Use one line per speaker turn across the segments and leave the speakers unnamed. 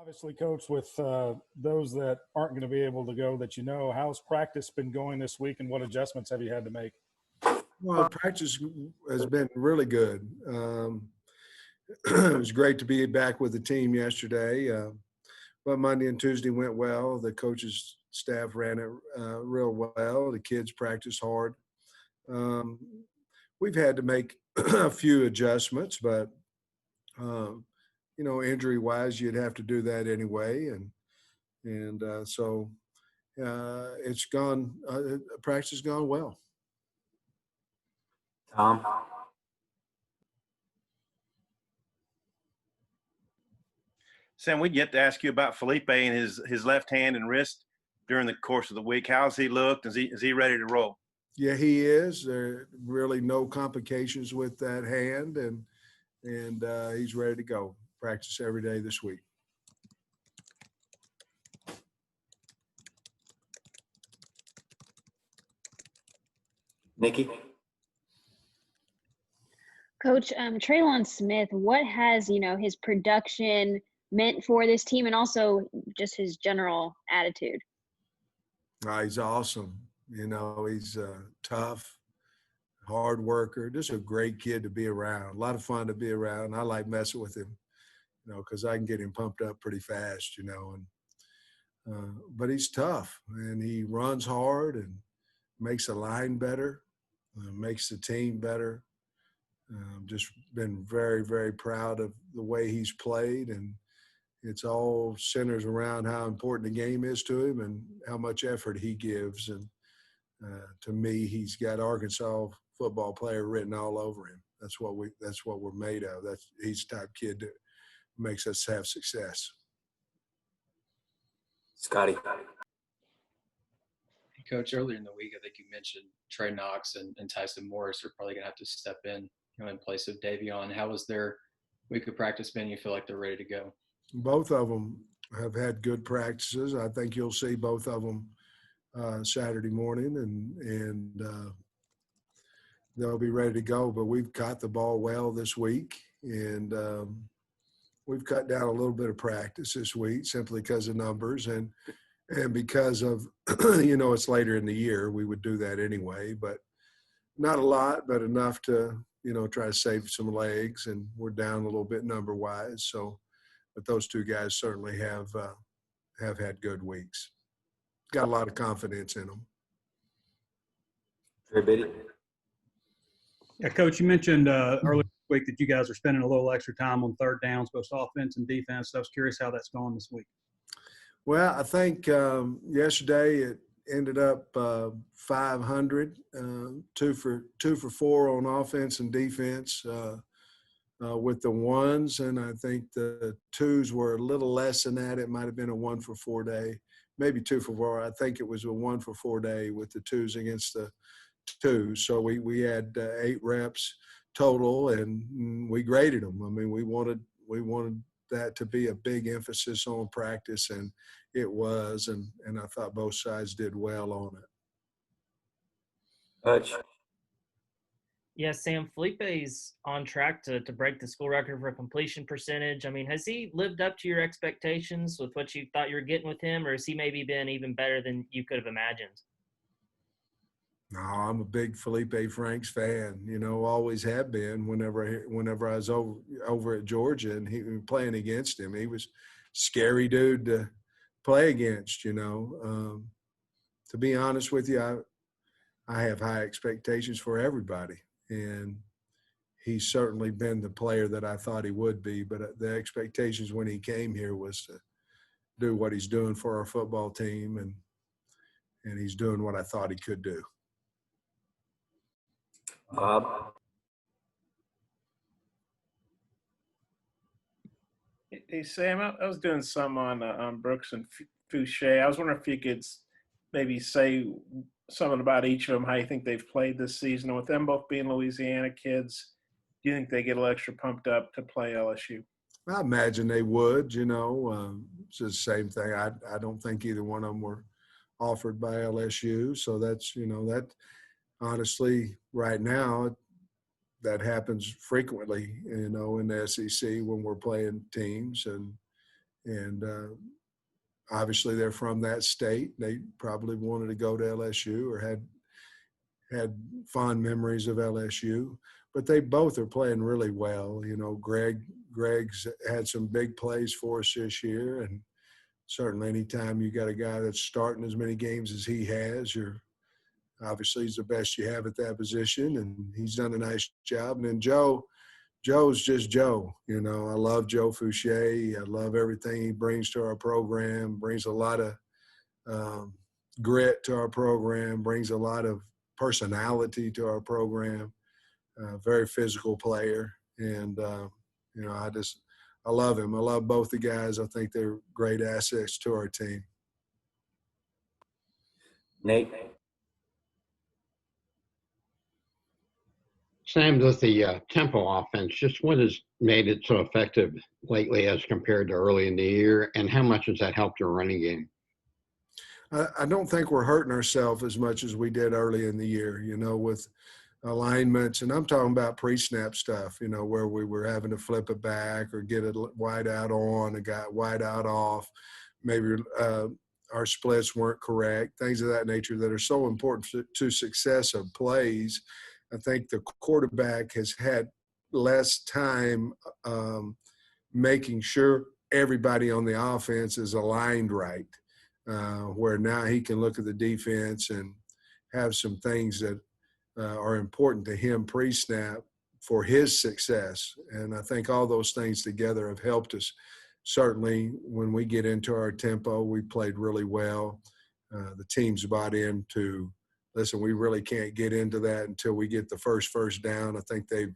Obviously, Coach, with those that aren't going to be able to go that how's practice been going this week and what adjustments have you had to make?
Well, practice has been really good. It was great to be back with the team yesterday, but Monday and Tuesday went well. The coaches' staff ran it real well. The kids practiced hard. Um, we've had to make a few adjustments, but injury-wise, you'd have to do that anyway, and so it's gone. Practice has gone well.
Tom?
Sam, we'd yet to ask you about Felipe and his left hand and wrist during the course of the week. How's he looked? Is he ready to roll?
Yeah, he is. There are really no complications with that hand, and he's ready to go. Practice every day this week.
Nikki?
Coach, Traylon Smith, what has, his production meant for this team and also just his general attitude?
He's awesome. He's tough, hard worker, just a great kid to be around. A lot of fun to be around. I like messing with him, because I can get him pumped up pretty fast, but he's tough, and he runs hard and makes the line better, makes the team better. Just been very, very proud of the way he's played, and it's all centers around how important the game is to him and how much effort he gives. And to me, he's got Arkansas football player written all over him. That's what we're made of. He's the type of kid that makes us have success.
Scotty?
Coach, earlier in the week, I think you mentioned Trey Knox and Tyson Morris are probably going to have to step in place of Davion. How was their week of practice been? You feel like they're ready to go?
Both of them have had good practices. I think you'll see both of them Saturday morning, and they'll be ready to go. But we've caught the ball well this week, and we've cut down a little bit of practice this week simply because of numbers and because of, it's later in the year. We would do that anyway, but not a lot, but enough to, try to save some legs, and we're down a little bit number-wise. So, but those two guys certainly have had good weeks. Got a lot of confidence in them.
Trey Biddy?
Yeah, Coach, you mentioned earlier this week that you guys are spending a little extra time on third downs, both offense and defense. So I was curious how that's going this week.
Well, I think yesterday it ended up 500, 2 for 4 on offense and defense with the ones, and I think the twos were a little less than that. It might have been a 1 for 4 day, maybe 2 for 4. I think it was a 1 for 4 day with the twos against the twos. So we had 8 reps total, and we graded them. I mean, we wanted that to be a big emphasis on practice, and it was, and I thought both sides did well on it.
Hutch?
Yeah, Sam, Felipe's on track to break the school record for completion percentage. I mean, has he lived up to your expectations with what you thought you were getting with him, or has he maybe been even better than you could have imagined?
No, I'm a big Felipe Franks fan, always have been whenever I was over at Georgia and he was playing against him. He was a scary dude to play against, To be honest with you, I have high expectations for everybody. And he's certainly been the player that I thought he would be. But the expectations when he came here was to do what he's doing for our football team, and he's doing what I thought he could do.
Bob?
Hey, Sam, I was doing some on Brooks and Fouche. I was wondering if you could maybe say something about each of them, how you think they've played this season. And with them both being Louisiana kids, do you think they get a little extra pumped up to play LSU?
I imagine they would, It's the same thing. I don't think either one of them were offered by LSU. So that's, that honestly right now that happens frequently, in the SEC when we're playing teams. and obviously they're from that state. They probably wanted to go to LSU or had fond memories of LSU, but they both are playing really well. You know, Greg's had some big plays for us this year, and certainly anytime you got a guy that's starting as many games as he has, obviously he's the best you have at that position, and he's done a nice job. And then Joe's just Joe. You know, I love Joe Fouche. I love everything he brings to our program, brings a lot of grit to our program, brings a lot of personality to our program, very physical player. And, you know, I love him. I love both the guys. I think they're great assets to our team.
Nate?
Sam, does the tempo offense, just what has made it so effective lately as compared to early in the year, and how much has that helped your running game?
I don't think we're hurting ourselves as much as we did early in the year, you know, with alignments. And I'm talking about pre-snap stuff, you know, where we were having to flip it back or get a wide out on, a guy wide out off. Maybe our splits weren't correct, things of that nature that are so important to success of plays. I think the quarterback has had less time making sure everybody on the offense is aligned right. Where now he can look at the defense and have some things that are important to him pre-snap for his success. And I think all those things together have helped us. Certainly when we get into our tempo, we played really well. The team's bought into, listen, we really can't get into that until we get the first down. I think they've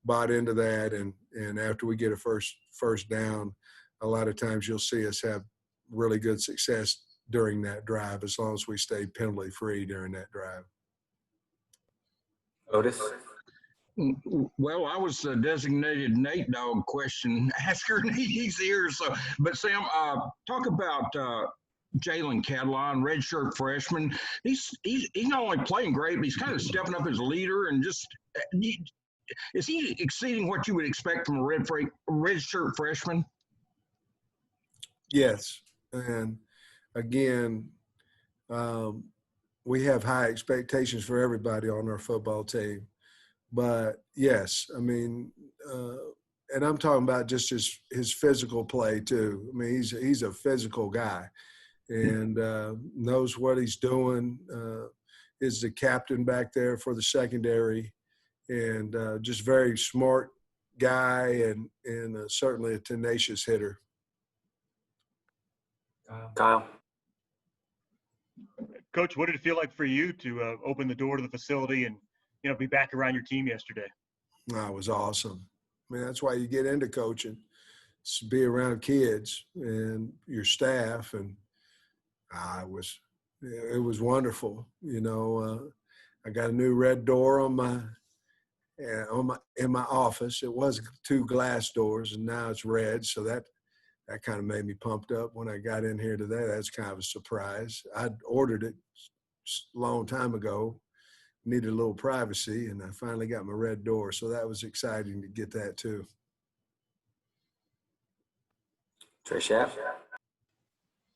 bought into that. And after we get a first down, a lot of times you'll see us have really good success during that drive, as long as we stay penalty free during that drive.
Otis?
Well, I was the designated Nate Dog question asker. He's here. So, but Sam, talk about Jalen Catalon, redshirt freshman. He's not only playing great, but he's kind of stepping up as a leader. And just is he exceeding what you would expect from a redshirt freshman?
Yes, and again, we have high expectations for everybody on our football team. But yes, I mean, and I'm talking about just his physical play too. I mean, he's a physical guy, and knows what he's doing. Is the captain back there for the secondary, and just very smart guy, and certainly a tenacious hitter.
Kyle?
Coach, what did it feel like for you to open the door to the facility and, you know, be back around your team yesterday?
It was awesome. I mean, that's why you get into coaching, to be around kids and your staff, and it was wonderful. You know, I got a new red door in my office. It was 2 glass doors, and now it's red, so that kind of made me pumped up when I got in here today. That's kind of a surprise. I'd ordered it a long time ago, needed a little privacy, and I finally got my red door. So that was exciting to get that too.
Trey Schaff?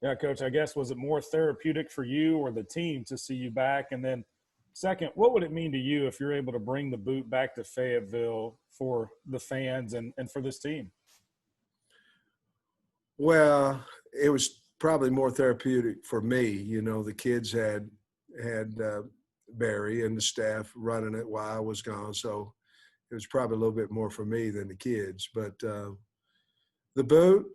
Yeah, Coach, I guess, was it more therapeutic for you or the team to see you back? And then second, what would it mean to you if you're able to bring the boot back to Fayetteville for the fans and for this team?
Well, it was probably more therapeutic for me. You know, the kids had Barry and the staff running it while I was gone, so it was probably a little bit more for me than the kids. But the boot,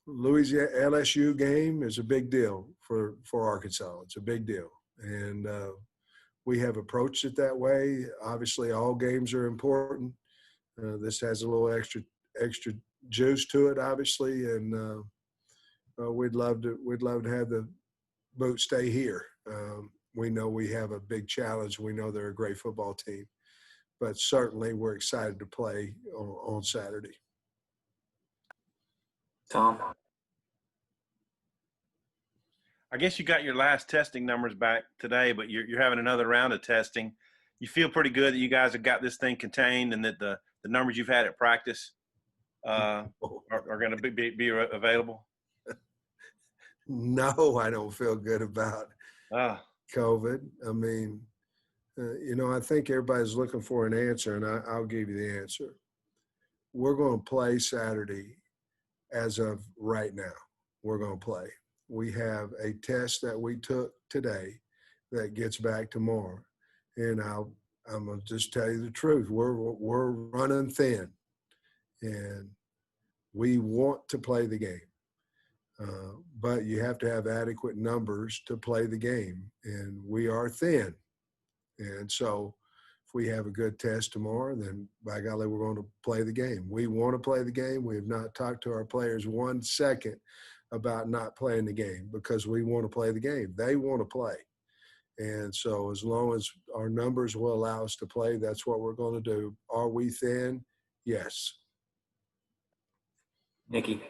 Louisiana LSU game is a big deal for Arkansas. It's a big deal, and we have approached it that way. Obviously, all games are important. This has a little extra juice to it, obviously, and we'd love to have the boot stay here. We know we have a big challenge. We know they're a great football team, but certainly we're excited to play on Saturday.
Tom?
I guess you got your last testing numbers back today, but you're having another round of testing. You feel pretty good that you guys have got this thing contained and that the numbers you've had at practice? are going to be available?
No, I don't feel good about
Ah,
COVID. I mean, I think everybody's looking for an answer, and I'll give you the answer. We're going to play Saturday as of right now. We're going to play. We have a test that we took today that gets back tomorrow. And I'm going to just tell you the truth. We're running thin, and we want to play the game. But you have to have adequate numbers to play the game, and we are thin. And so if we have a good test tomorrow, then by golly, we're going to play the game. We want to play the game. We have not talked to our players 1 second about not playing the game because we want to play the game. They want to play. And so as long as our numbers will allow us to play, that's what we're going to do. Are we thin? Yes.
Nikki.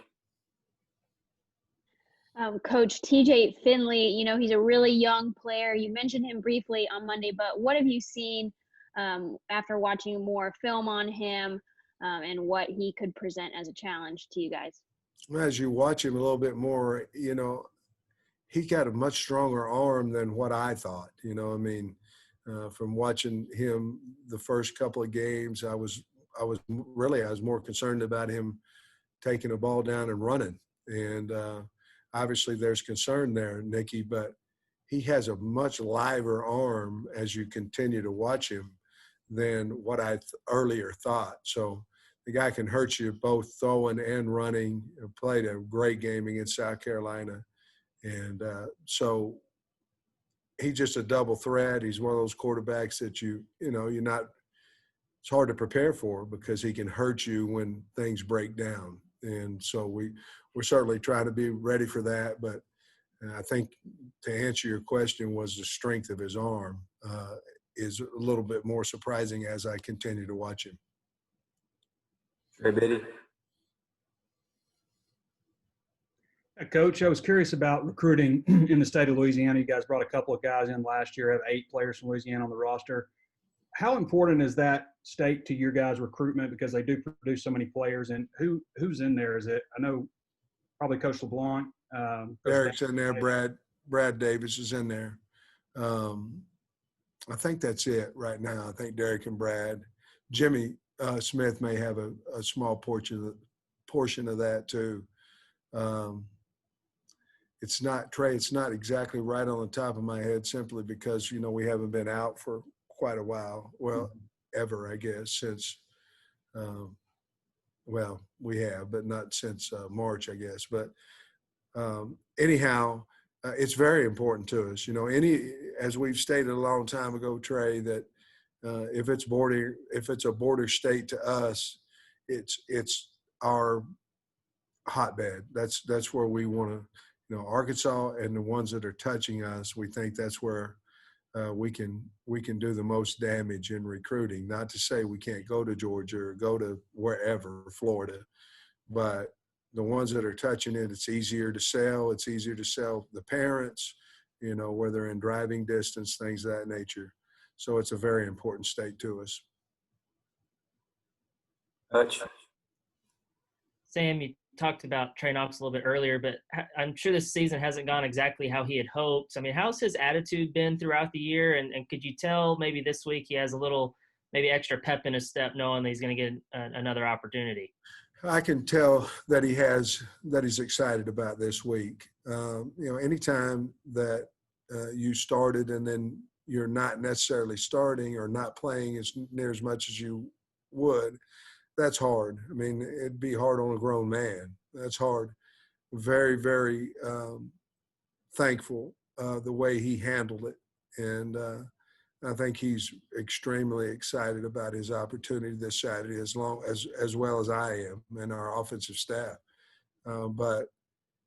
Coach TJ Finley, he's a really young player. You mentioned him briefly on Monday, but what have you seen after watching more film on him and what he could present as a challenge to you guys?
As you watch him a little bit more, he got a much stronger arm than what I thought. From watching him the first couple of games, I was more concerned about him taking a ball down and running. And obviously there's concern there, Nikki, but he has a much liver arm as you continue to watch him than what I earlier thought. So the guy can hurt you both throwing and running. Played a great game against South Carolina. And so he's just a double threat. He's one of those quarterbacks that you're not – it's hard to prepare for because he can hurt you when things break down. And so we're certainly trying to be ready for that. But I think to answer your question was the strength of his arm is a little bit more surprising as I continue to watch him.
Trey Biddy.
Coach, I was curious about recruiting in the state of Louisiana. You guys brought a couple of guys in last year, have 8 players from Louisiana on the roster. How important is that state to your guys' recruitment because they do produce so many players? And who's in there? Is it – I know probably Coach LeBlanc.
Derek's in there. Brad Davis is in there. I think that's it right now. I think Derek and Brad. Jimmy Smith may have a small portion of that too. It's not, Trey, it's not exactly right on the top of my head simply because, we haven't been out for quite a while. Well, ever, I guess, since, we have, but not since March, I guess. But anyhow, it's very important to us. As we've stated a long time ago, Trey, that if it's a border state to us, it's our hotbed. That's where we want to, Arkansas and the ones that are touching us, we think that's where we can do the most damage in recruiting. Not to say we can't go to Georgia or go to wherever, Florida, but the ones that are touching it, it's easier to sell. It's easier to sell the parents, where they're in driving distance, things of that nature. So it's a very important state to us.
Hutch.
Sam, you talked about Trey Knox a little bit earlier, but I'm sure this season hasn't gone exactly how he had hoped. I mean, how's his attitude been throughout the year? And could you tell maybe this week he has a little maybe extra pep in his step knowing that he's going to get another opportunity?
I can tell that he's excited about this week. Anytime that you started and then you're not necessarily starting or not playing as near as much as you would, that's hard. I mean, it'd be hard on a grown man. That's hard. Very, very thankful the way he handled it. And I think he's extremely excited about his opportunity this Saturday as well as I am and our offensive staff. But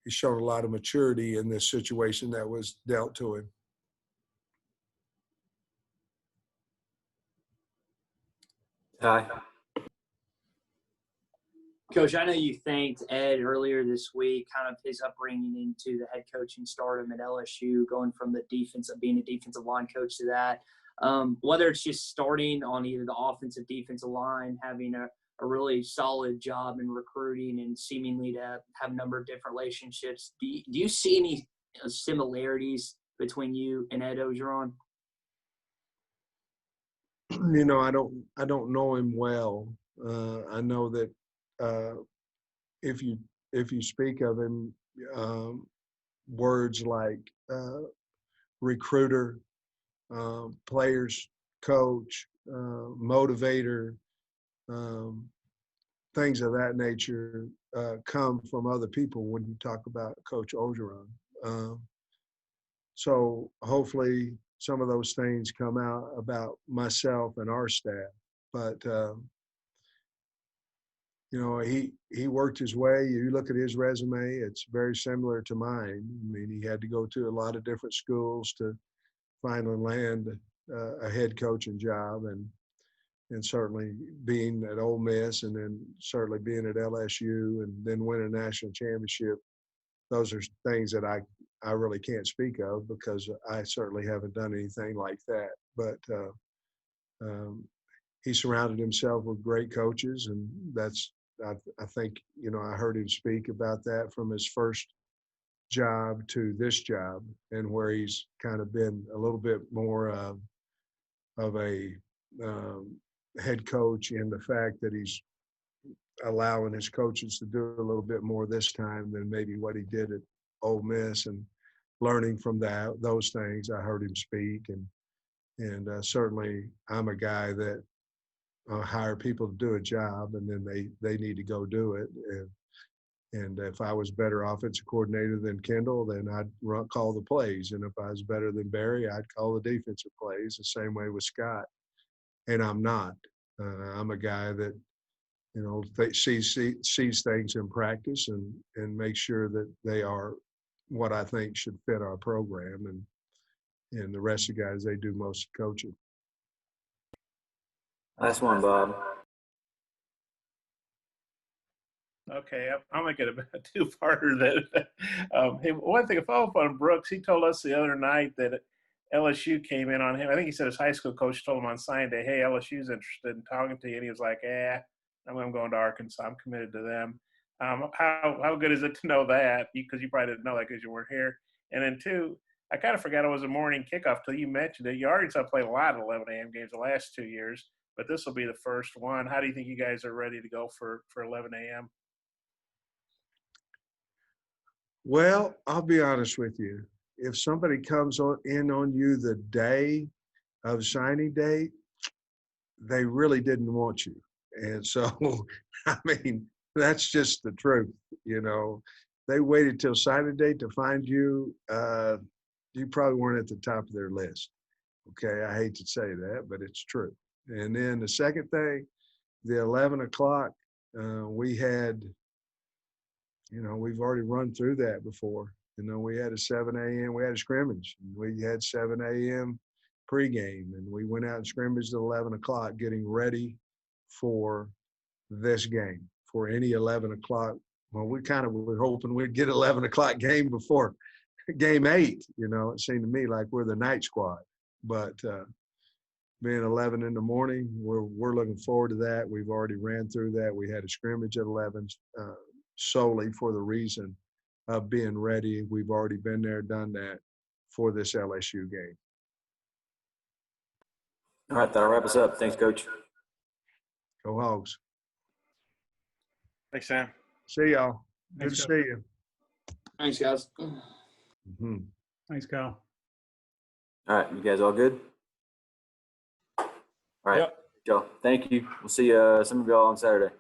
he's shown a lot of maturity in this situation that was dealt to him.
Ty.
Coach, I know you thanked Ed earlier this week, kind of his upbringing into the head coaching stardom at LSU, going from being a defensive line coach to that. Whether it's just starting on either the offensive, defensive line, having a a really solid job in recruiting and seemingly to have a number of different relationships. Do you see any similarities between you and Ed Orgeron?
You know, I don't know him well. I know that if you speak of him, words like recruiter, players coach, motivator, things of that nature come from other people when you talk about Coach Orgeron. So hopefully some of those things come out about myself and our staff. But, you know, he worked his way. You look at his resume, it's very similar to mine. I mean, he had to go to a lot of different schools to finally land a head coaching job, and certainly being at Ole Miss, and then certainly being at LSU, and then win a national championship. Those are things that I really can't speak of because I certainly haven't done anything like that. But he surrounded himself with great coaches, and that's I think, you know, I heard him speak about that from his first job to this job, and where he's kind of been a little bit more of a head coach in the fact that he's allowing his coaches to do a little bit more this time than maybe what he did at Ole Miss, and learning from those things. I heard him speak, and certainly I'm a guy that hire people to do a job, and then they need to go do it. And if I was better offensive coordinator than Kendall, then I'd call the plays. And if I was better than Barry, I'd call the defensive plays. The same way with Scott. And I'm not. I'm a guy that, you know, sees things in practice and makes sure that they are what I think should fit our program. And the rest of the guys, they do most of the coaching.
Last one, Bob.
Okay, I'll make it a two-parter. Hey, one thing, a follow-up on Brooks, he told us the other night that LSU came in on him. I think he said his high school coach told him on signing day, hey, LSU's interested in talking to you. And he was like, I'm going to Arkansas. I'm committed to them. How good is it to know that? Because you probably didn't know that because you weren't here. And then two, I kind of forgot it was a morning kickoff till you mentioned it. Arkansas played a lot of 11 a.m. games the last 2 years, but this will be the first one. How do you think you guys are ready to go for 11 a.m.?
Well, I'll be honest with you. If somebody comes in on you the day of signing day, they really didn't want you. And so, I mean, that's just the truth. You know, they waited till signing day to find you. You probably weren't at the top of their list. Okay, I hate to say that, but it's true. And then the second thing, the 11 o'clock, we had, you know, we've already run through that before. You know, we had a 7 a.m., we had a scrimmage. And we had 7 a.m. pregame, and we went out and scrimmaged at 11 o'clock getting ready for this game, for any 11 o'clock. Well, we kind of were hoping we'd get 11 o'clock game before game 8. You know, it seemed to me like we're the night squad. But being 11 in the morning, we're looking forward to that. We've already ran through that. We had a scrimmage at 11 solely for the reason of being ready. We've already been there, done that for this LSU game.
All right, that'll wrap us up. Thanks, Coach.
Go Hogs.
Thanks, Sam.
See y'all. Good
Thanks,
to see you.
Thanks, guys.
Mm-hmm.
Thanks, Kyle.
All right, you guys all good? All right,
Yep.
Joe. Thank you. We'll see some of y'all on Saturday.